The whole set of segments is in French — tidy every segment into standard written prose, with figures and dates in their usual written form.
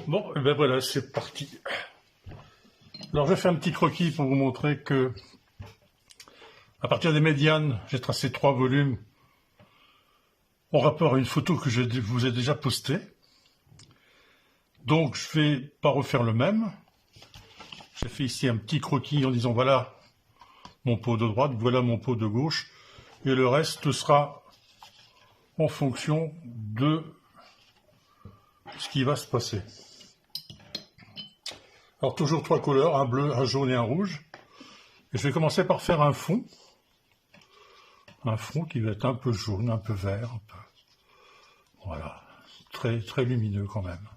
Bon, et ben voilà, c'est parti. Alors je vais faire un petit croquis pour vous montrer que à partir des médianes, j'ai tracé 3 volumes en rapport à une photo que je vous ai déjà postée. Donc je vais pas refaire le même. J'ai fait ici un petit croquis en disant voilà mon pot de droite, voilà mon pot de gauche, et le reste sera en fonction de ce qui va se passer. Alors toujours 3 couleurs, un bleu, un jaune et un rouge. Et je vais commencer par faire un fond qui va être un peu jaune, un peu vert, un peu... Voilà, très, très lumineux quand même.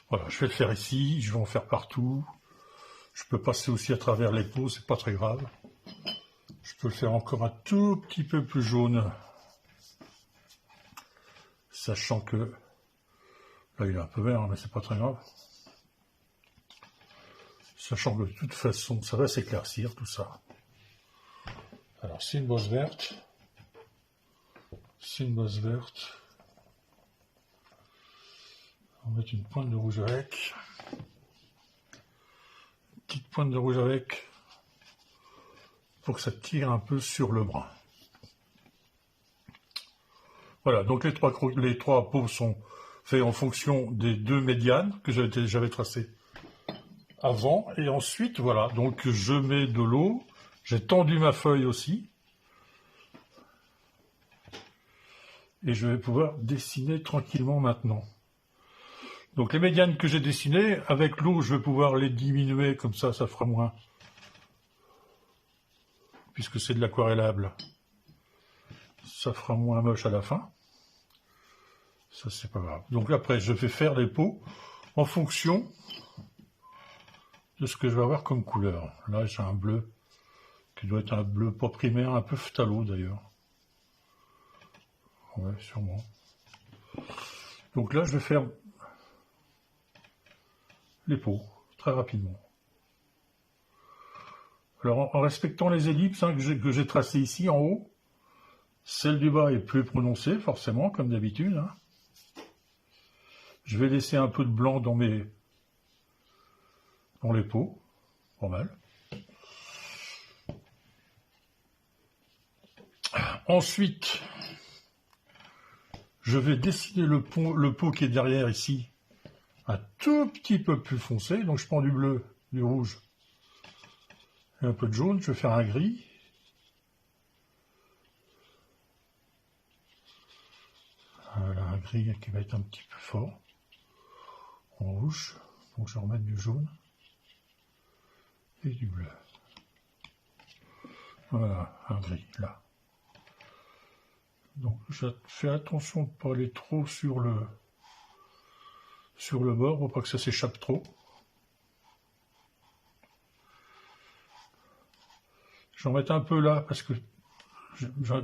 Voilà, je vais le faire ici, je vais en faire partout. Je peux passer aussi à travers les peaux, c'est pas très grave. Je peux le faire encore un tout petit peu plus jaune. Sachant que... Là, il est un peu vert, mais c'est pas très grave. Sachant que de toute façon, ça va s'éclaircir, tout ça. Alors, c'est une bosse verte. C'est une bosse verte. On va mettre une pointe de rouge avec. Une petite pointe de rouge avec. Pour que ça tire un peu sur le brun. Voilà, donc les trois pots sont faits en fonction des 2 médianes que j'avais tracées avant. Et ensuite, voilà, donc je mets de l'eau. J'ai tendu ma feuille aussi. Et je vais pouvoir dessiner tranquillement maintenant. Donc les médianes que j'ai dessinées, avec l'eau, je vais pouvoir les diminuer, comme ça fera moins. Puisque c'est de l'aquarellable, ça fera moins moche à la fin. Ça, c'est pas grave. Donc après, je vais faire les pots en fonction de ce que je vais avoir comme couleur. Là, j'ai un bleu qui doit être un bleu pas primaire, un peu phthalo d'ailleurs. Ouais, sûrement. Donc là, je vais faire les pots très rapidement. Alors, en respectant les ellipses que j'ai tracées ici en haut, celle du bas est plus prononcée, forcément, comme d'habitude. Je vais laisser un peu de blanc dans les pots, pas mal. Ensuite, je vais dessiner le pot qui est derrière ici, un tout petit peu plus foncé. Donc je prends du bleu, du rouge et un peu de jaune. Je vais faire un gris. Voilà, un gris qui va être un petit peu fort. En rouge. Donc je vais remettre du jaune et du bleu. Voilà, un gris, là. Donc je fais attention de ne pas aller trop sur le bord, pour pas que ça s'échappe trop. J'en mets un peu là, parce que je vais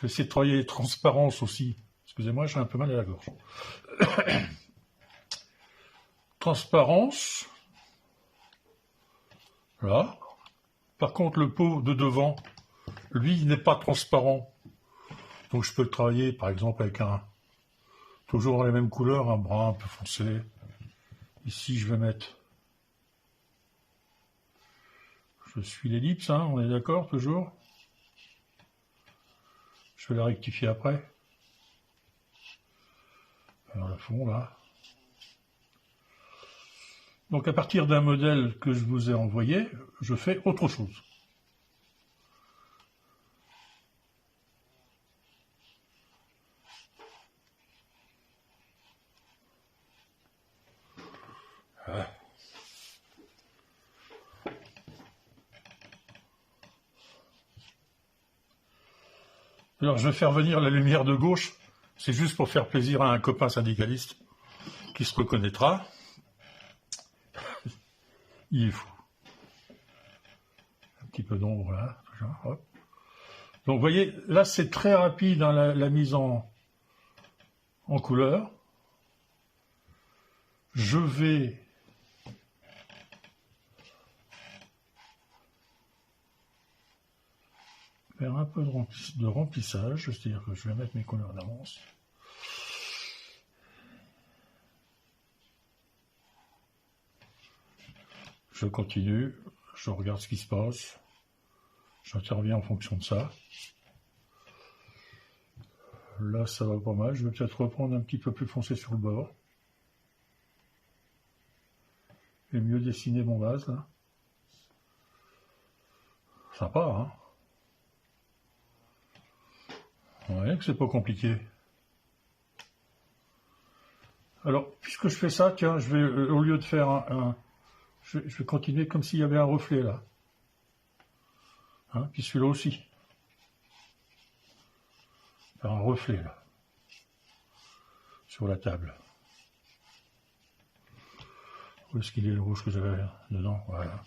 essayer de travailler les transparences aussi. Excusez-moi, j'ai un peu mal à la gorge. Transparence. Là. Par contre, le pot de devant, lui, il n'est pas transparent. Donc je peux le travailler, par exemple, avec toujours dans les mêmes couleurs, un brun un peu foncé. Ici, je vais mettre... Je suis l'ellipse, on est d'accord, toujours? Je vais la rectifier après. Alors, le fond, là. Donc, à partir d'un modèle que je vous ai envoyé, je fais autre chose. Voilà. Alors, je vais faire venir la lumière de gauche. C'est juste pour faire plaisir à un copain syndicaliste qui se reconnaîtra. Il est fou. Un petit peu d'ombre là. Hop. Donc vous voyez, là c'est très rapide la mise en couleur. Je vais faire un peu de remplissage, c'est-à-dire que je vais mettre mes couleurs d'avance. je continue, je regarde ce qui se passe, j'interviens en fonction de ça. Là, ça va pas mal, je vais peut-être reprendre un petit peu plus foncé sur le bord. Et mieux dessiner mon vase, là. Sympa, hein? Vous voyez que c'est pas compliqué. Alors, puisque je fais ça, tiens, je vais, au lieu de faire je vais continuer comme s'il y avait un reflet, là. Hein, puis celui-là aussi. Faire un reflet, là. Sur la table. Où est-ce qu'il est, le rouge que j'avais dedans? Voilà.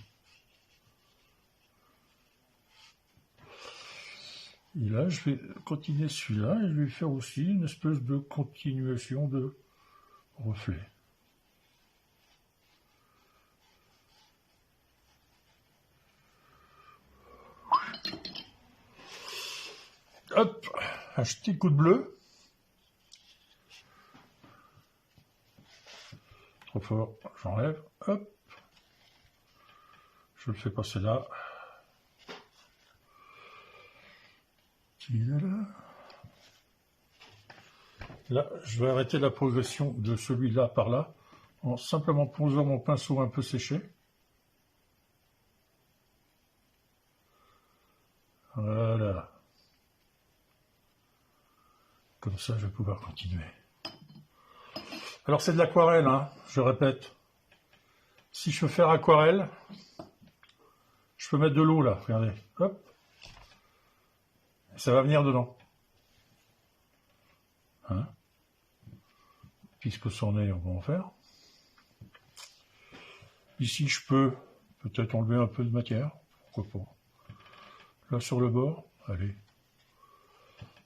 Et là, je vais continuer celui-là et je vais faire aussi une espèce de continuation de reflet. Hop, un petit coup de bleu. Trop fort, j'enlève. Hop. Je le fais passer là. Là, je vais arrêter la progression de celui-là par là, en simplement posant mon pinceau un peu séché. Voilà. Comme ça, je vais pouvoir continuer. Alors, c'est de l'aquarelle, hein, je répète. Si je veux faire aquarelle, je peux mettre de l'eau là, regardez. Hop. Ça va venir dedans. Hein? Puisque c'en est, on va en faire. Ici, je peux peut-être enlever un peu de matière. Pourquoi pas. Là, sur le bord, allez. De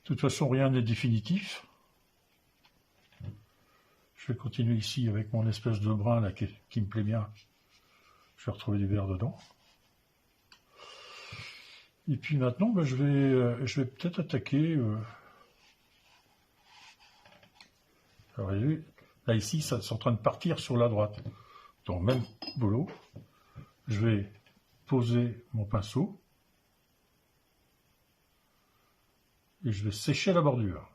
toute façon, rien n'est définitif. Je vais continuer ici avec mon espèce de brun là qui me plaît bien. Je vais retrouver du vert dedans. Et puis maintenant, ben, je vais peut-être attaquer. Alors, vous voyez, là ici, ça c'est en train de partir sur la droite. Donc même boulot. Je vais poser mon pinceau et je vais sécher la bordure.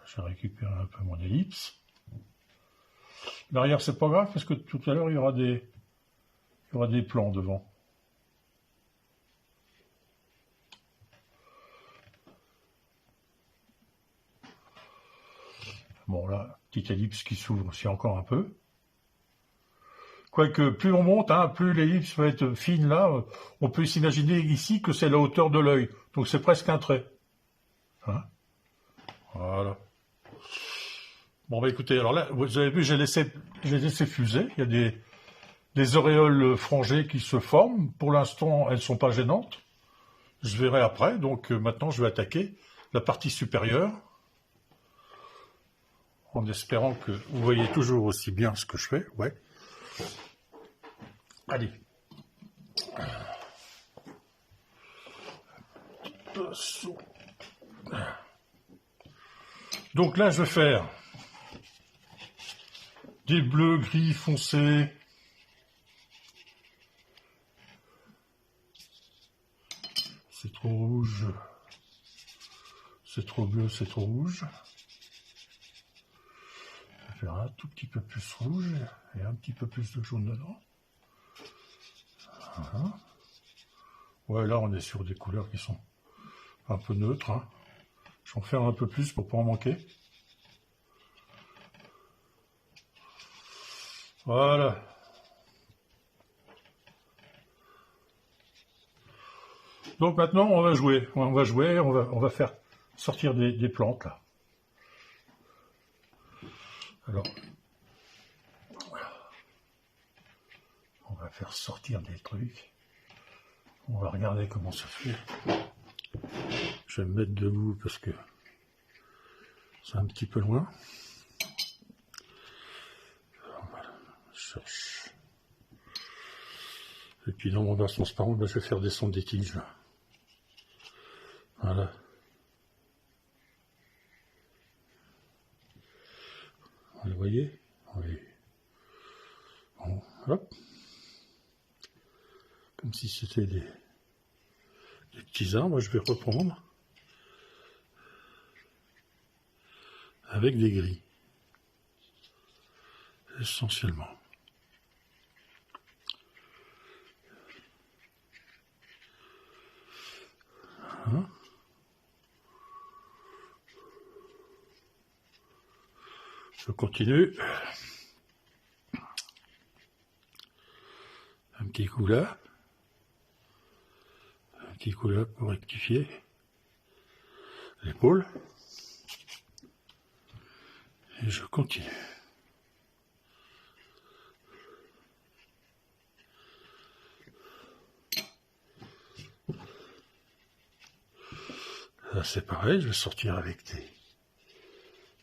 Je vais récupérer un peu mon ellipse. L'arrière, c'est pas grave parce que tout à l'heure, il y aura des plans devant. Bon, là, petite ellipse qui s'ouvre aussi encore un peu. Quoique, plus on monte, hein, plus l'ellipse va être fine là. On peut s'imaginer ici que c'est la hauteur de l'œil. Donc, c'est presque un trait. Hein, voilà. Bon, bah écoutez, alors là, vous avez vu, j'ai laissé fuser. Il y a des auréoles frangées qui se forment. Pour l'instant, elles ne sont pas gênantes. Je verrai après. Donc, maintenant, je vais attaquer la partie supérieure. En espérant que vous voyez toujours aussi bien ce que je fais. Ouais. Allez. Donc là, je vais faire des bleus, gris, foncés. C'est trop rouge. C'est trop bleu, c'est trop rouge. Je vais faire un tout petit peu plus rouge et un petit peu plus de jaune dedans. Voilà. Ouais, là, on est sur des couleurs qui sont un peu neutres. Hein. Je vais en faire un peu plus pour pas en manquer. Voilà. Donc maintenant, on va jouer. On va faire sortir des plantes, là. Alors, on va faire sortir des trucs. On va regarder comment ça fait. Je vais me mettre debout parce que c'est un petit peu loin. Voilà, je cherche. Et puis dans mon vase transparent, je vais faire descendre des tiges. Là. Voilà. Vous voyez? Oui. Bon, hop. Comme si c'était des petits arbres, je vais reprendre avec des grilles, essentiellement. Hein? Je continue. Un petit coup là. Un petit coup là pour rectifier l'épaule. Et je continue. Là c'est pareil, je vais sortir avec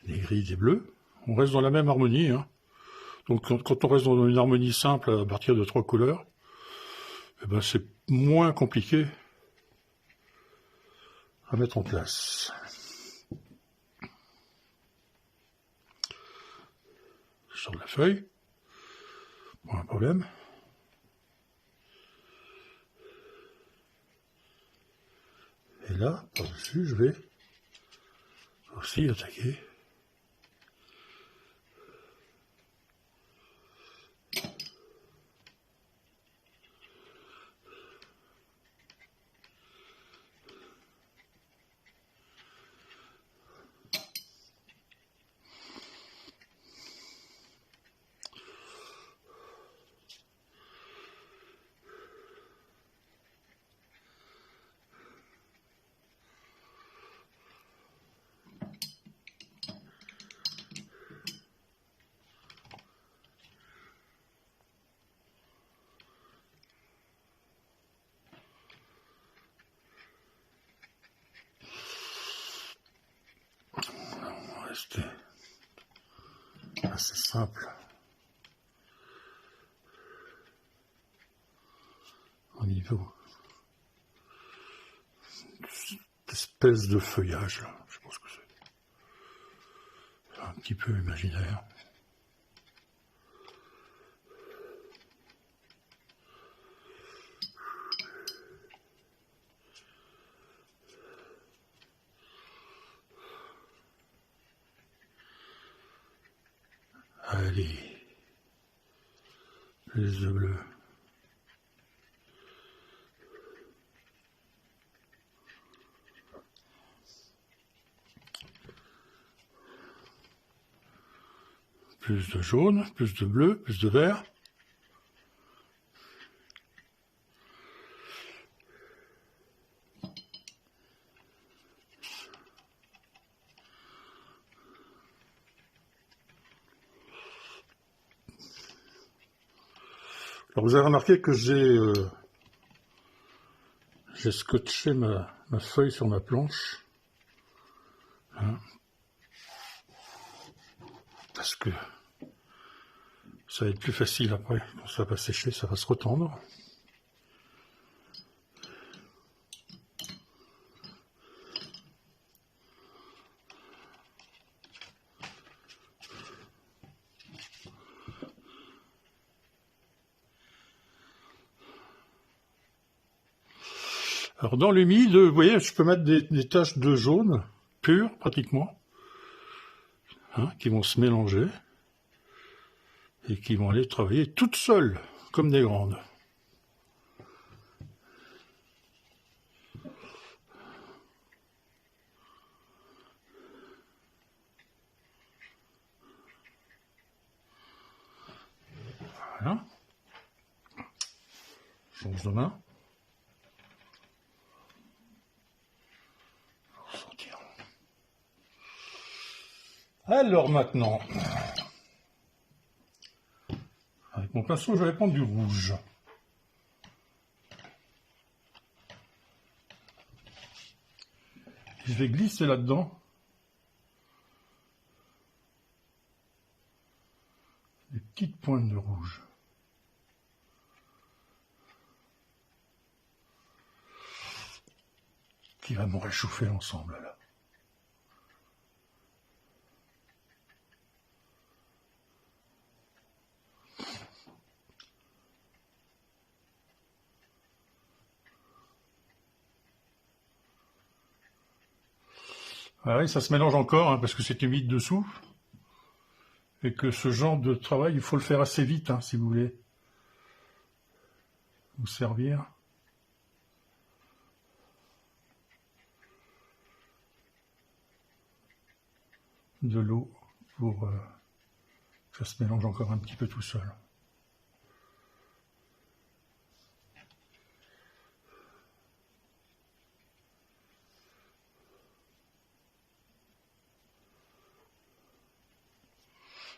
des gris, des bleus. On reste dans la même harmonie. Hein. Donc quand on reste dans une harmonie simple à partir de 3 couleurs, eh ben, c'est moins compliqué à mettre en place. Je sors de la feuille, pas un problème. Et là, par-dessus, je vais aussi attaquer. Rester assez simple au niveau d'espèce de feuillage là. Je pense que c'est un petit peu imaginaire. Allez, plus de bleu. Plus de jaune, plus de bleu, plus de vert. Alors vous avez remarqué que j'ai scotché ma feuille sur ma planche. Hein, parce que ça va être plus facile après. Quand ça va sécher, ça va se retendre. Alors dans l'humide, vous voyez, je peux mettre des taches de jaune pures, pratiquement, hein, qui vont se mélanger et qui vont aller travailler toutes seules, comme des grandes. Voilà. Change de main. Alors maintenant, avec mon pinceau, je vais prendre du rouge. Je vais glisser là-dedans des petites pointes de rouge. Qui va me réchauffer l'ensemble là. Ah oui, ça se mélange encore, hein, parce que c'est humide dessous. Et que ce genre de travail, il faut le faire assez vite, hein, si vous voulez vous servir. De l'eau pour que ça se mélange encore un petit peu tout seul.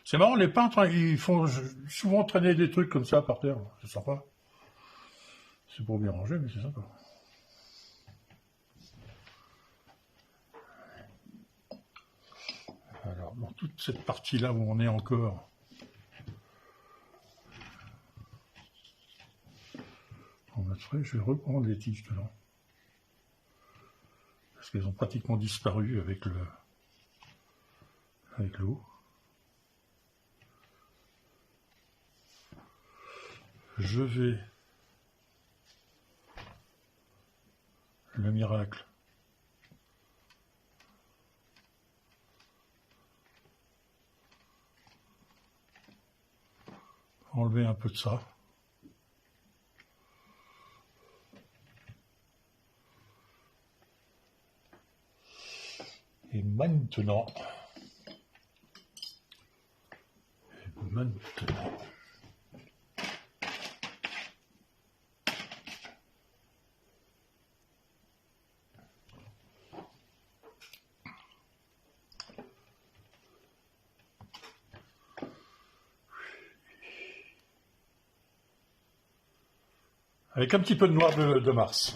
C'est marrant, les peintres, hein, ils font souvent traîner des trucs comme ça par terre. C'est sympa. C'est pour bien ranger, mais c'est sympa. Alors, dans toute cette partie-là où on est encore, en mode frais, je vais reprendre les tiges dedans. Parce qu'elles ont pratiquement disparu avec l'eau. Je vais, le miracle, enlever un peu de ça. Et maintenant, avec un petit peu de noir de Mars.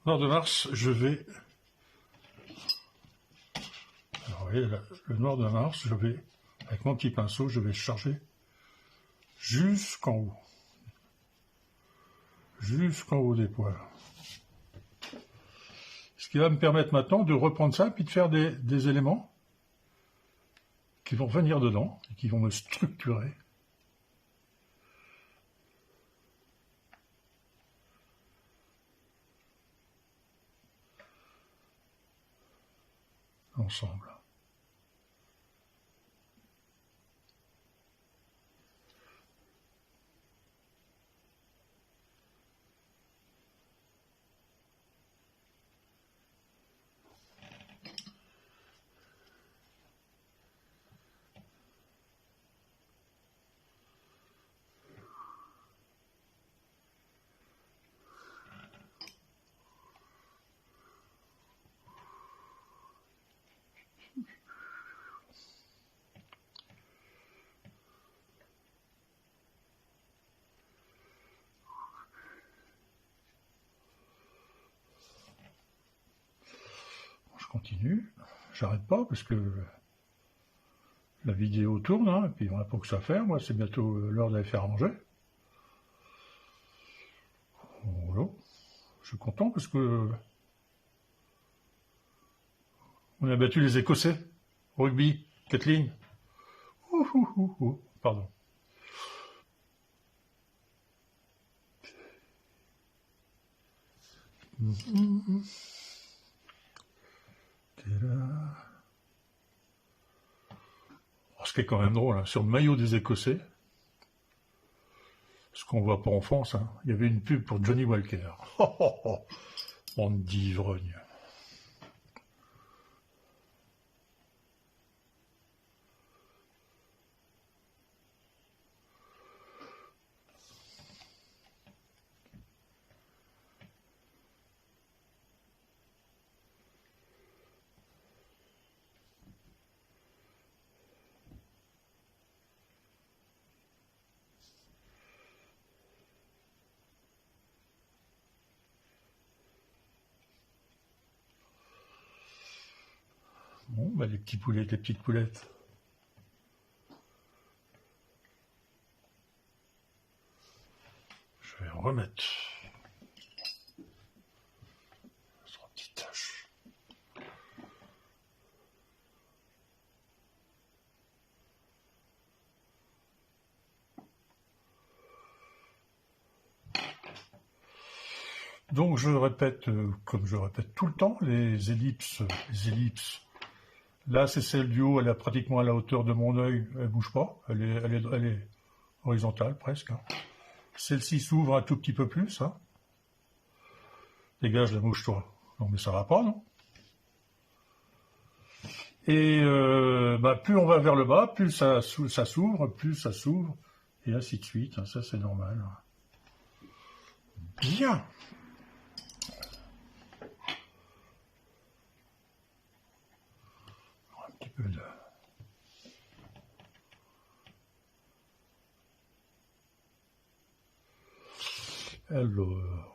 Noir de Mars, je vais... Alors, vous voyez, le noir de Mars, je vais, avec mon petit pinceau, je vais charger jusqu'en haut. Jusqu'en haut des poils. Ce qui va me permettre maintenant de reprendre ça, puis de faire des éléments qui vont venir dedans, et qui vont me structurer. Ensemble. Je continue, j'arrête pas parce que la vidéo tourne, hein, et puis on a pas que ça à faire. Moi, c'est bientôt l'heure d'aller faire à manger. Voilà. Je suis content parce que on a battu les Écossais au rugby. Kathleen. Pardon. Ce qui est quand même drôle, hein, sur le maillot des Écossais, ce qu'on voit pas en France, hein, il y avait une pub pour Johnny Walker. Bande d'ivrognes. Bon, bah les petits poulets, les petites poulettes. Je vais remettre 3 petites taches. Donc je répète, comme je répète tout le temps, les ellipses. Là, c'est celle du haut, elle est pratiquement à la hauteur de mon œil, elle bouge pas, elle est horizontale presque. Hein. Celle-ci s'ouvre un tout petit peu plus. Hein. Dégage la mouche, toi. Non, mais ça va pas, non? Et plus on va vers le bas, plus ça s'ouvre, plus ça s'ouvre, et ainsi de suite. Hein, ça, c'est normal. Bien. Un petit peu de... Alors...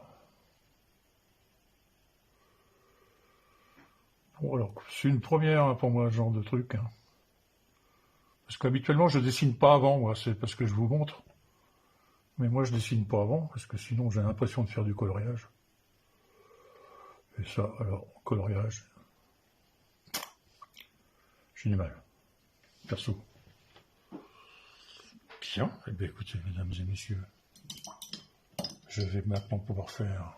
Bon, alors, c'est une première hein, pour moi, ce genre de truc. Hein. Parce qu'habituellement, je dessine pas avant, moi, c'est parce que je vous montre. Mais moi, je dessine pas avant, parce que sinon, j'ai l'impression de faire du coloriage. Et ça, alors, coloriage, j'ai du mal, perso. Bien, eh bien écoutez, mesdames et messieurs, je vais maintenant pouvoir faire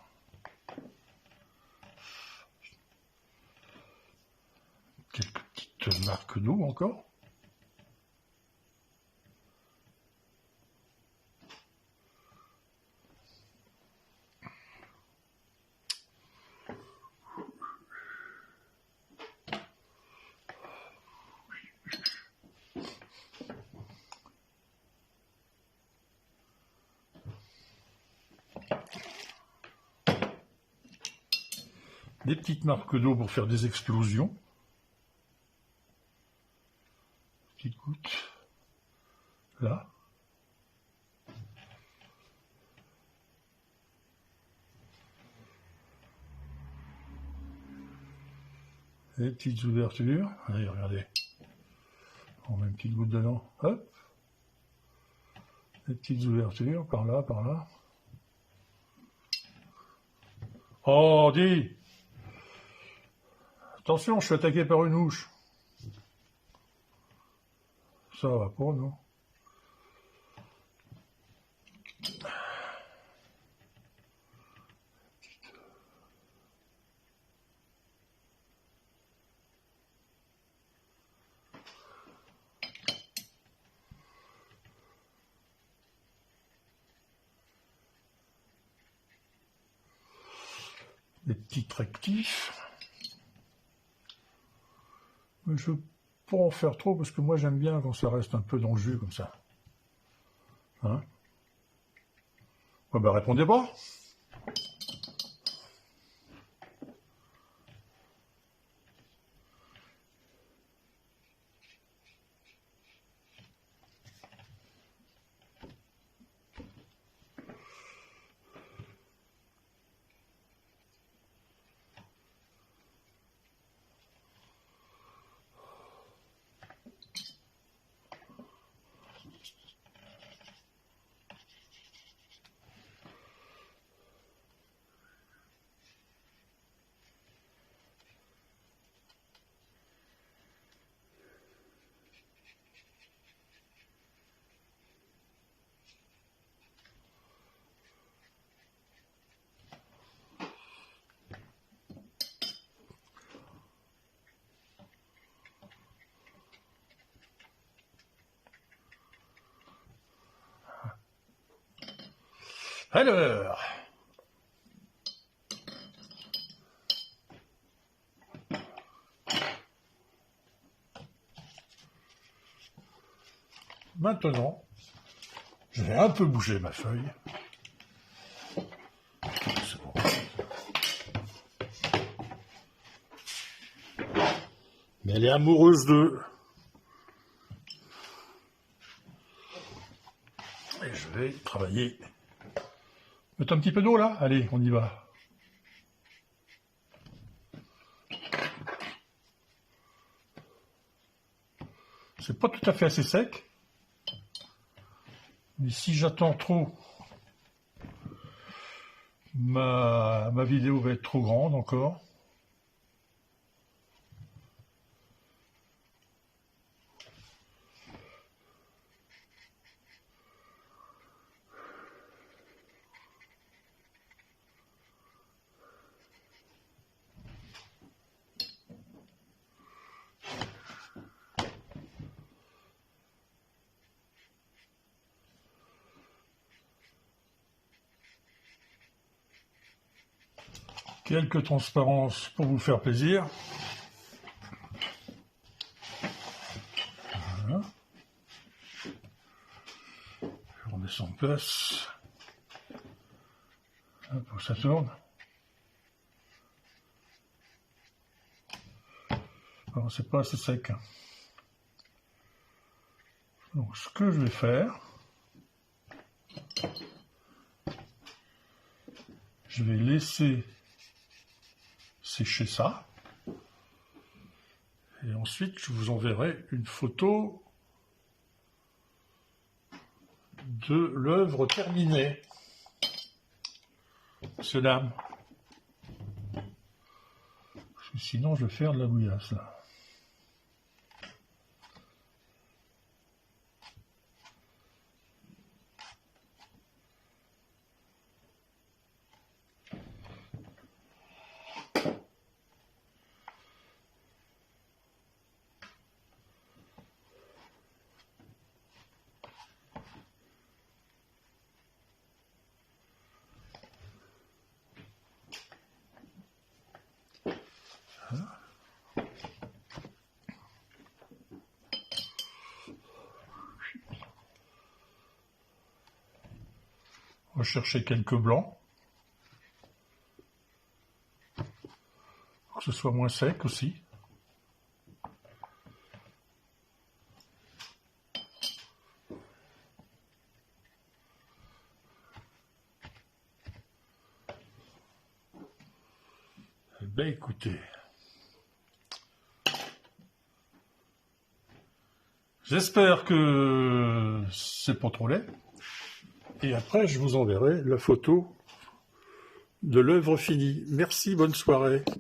quelques petites marques d'eau encore. Des petites marques d'eau pour faire des explosions. Petites gouttes. Là. Des petites ouvertures. Allez, regardez. On met une petite goutte dedans. Hop. Des petites ouvertures, par là, par là. Oh, dis! Attention, je suis attaqué par une mouche. Ça va pas, non? Des petits rectifs. Mais je ne veux pas en faire trop parce que moi j'aime bien quand ça reste un peu dans le jus comme ça. Hein? Ouais, bah répondez pas. Alors, maintenant, je vais un peu bouger ma feuille. C'est bon. Mais elle est amoureuse d'eux. Et je vais travailler. Mettre un petit peu d'eau là? Allez, on y va. C'est pas tout à fait assez sec. Mais si j'attends trop, ma vidéo va être trop grande encore. Quelques transparences pour vous faire plaisir. Voilà. Je remets ça en place. Hop, pour que ça tourne. Alors, c'est pas assez sec. Donc, ce que je vais faire, je vais laisser sécher ça. Et ensuite, je vous enverrai une photo de l'œuvre terminée. Monsieur, dame. Parce que sinon, je vais faire de la bouillasse, là. Voilà. On va chercher quelques blancs. Pour que ce soit moins sec aussi. Eh bien, écoutez. J'espère que c'est pas trop laid. Et après, je vous enverrai la photo de l'œuvre finie. Merci, bonne soirée.